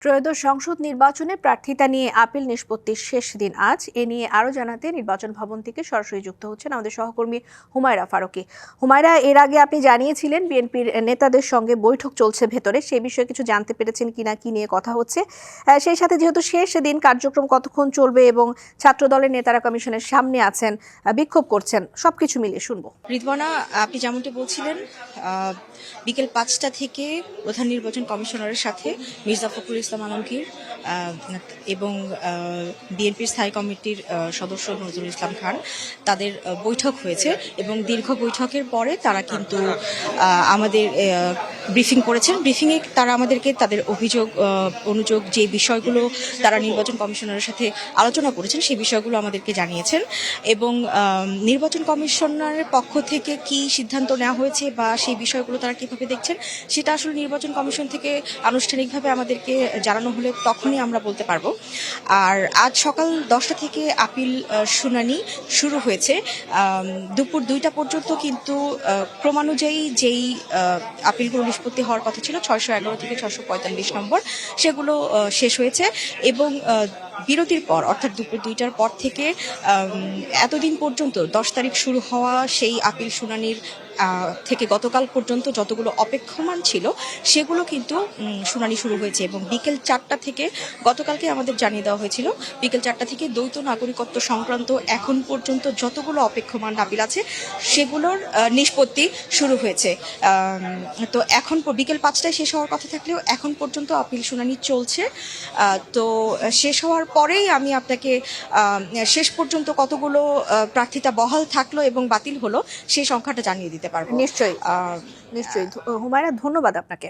ত্রয়োদশ সংসদ নির্বাচনে প্রার্থিতা নিয়ে আপিল নিষ্পত্তির শেষ দিন আজ। এ নিয়ে আরো জানাতে নির্বাচন ভবন থেকে সরাসরি যুক্ত হচ্ছেন আমাদের সহকর্মী হুমায়রা ফারুকী। হুমায়রা, এর আগে আপনি জানিয়েছিলেন বিএনপির নেতাদের সঙ্গে বৈঠক চলছে ভেতরে, সেই বিষয়ে কিছু জানতে পেরেছেন কিনা, কি নিয়ে কথা হচ্ছে? সেই সাথে যেহেতু শেষ দিন, কার্যক্রম কতক্ষণ চলবে এবং ছাত্র দলের নেতারা কমিশনের সামনে আছেন, বিক্ষোভ করছেন, সবকিছু মিলিয়ে শুনবো। রিদওয়ানা, আপনি যেমনটি বলছিলেন, বিকেল 5টা থেকে প্রধান নির্বাচন কমিশনারের সাথে মির্জা ফখরুল ইসলাম আলমগীর এবং বিএনপির স্থায়ী কমিটির সদস্য নজরুল ইসলাম খান তাদের বৈঠক হয়েছে এবং দীর্ঘ বৈঠকের পরে তারা কিন্তু আমাদের ব্রিফিং করেছেন। ব্রিফিংয়ে তারা আমাদেরকে তাদের অনুযোগ যে বিষয়গুলো তারা নির্বাচন কমিশনারের সাথে আলোচনা করেছেন সেই বিষয়গুলো আমাদেরকে জানিয়েছেন এবং নির্বাচন কমিশনারের পক্ষ থেকে কি সিদ্ধান্ত নেওয়া হয়েছে বা সেই বিষয়গুলো তারা কিভাবে দেখছেন সেটা আসলে নির্বাচন কমিশন থেকে আনুষ্ঠানিকভাবে আমাদেরকে জানানো হলে তখনই আমরা বলতে পারবো। আর আজ সকাল 10টা থেকে আপিল শুনানি শুরু হয়েছে। দুপুর 2টা পর্যন্ত কিন্তু ক্রমানুযায়ী যেই আপিলগুলো নিষ্পত্তি হওয়ার কথা ছিল 611 থেকে 645 নম্বর, সেগুলো শেষ হয়েছে এবং বিরতির পর অর্থাৎ দুপুর 2টার পর থেকে এতদিন পর্যন্ত 10 তারিখ শুরু হওয়া সেই আপিল শুনানির থেকে গতকাল পর্যন্ত যতগুলো অপেক্ষমান ছিল সেগুলো কিন্তু শুনানি শুরু হয়েছে এবং বিকেল 4টা থেকে, গতকালকে আমাদের জানিয়ে দেওয়া হয়েছিল, বিকেল 4টা থেকে দ্বৈত নাগরিকত্ব সংক্রান্ত এখন পর্যন্ত যতগুলো অপেক্ষমান আপিল আছে সেগুলোর নিষ্পত্তি শুরু হয়েছে। তো এখন বিকেল 5টায় শেষ হওয়ার কথা থাকলেও এখন পর্যন্ত আপিল শুনানি চলছে। তো শেষ হওয়ার পরেই আমি আপনাকে শেষ পর্যন্ত কতগুলো প্রার্থিতা বহাল থাকলো এবং বাতিল হলো সেই সংখ্যাটা জানিয়ে দিতে পারবো। নিশ্চয়ই। হুমায়রা, ধন্যবাদ আপনাকে।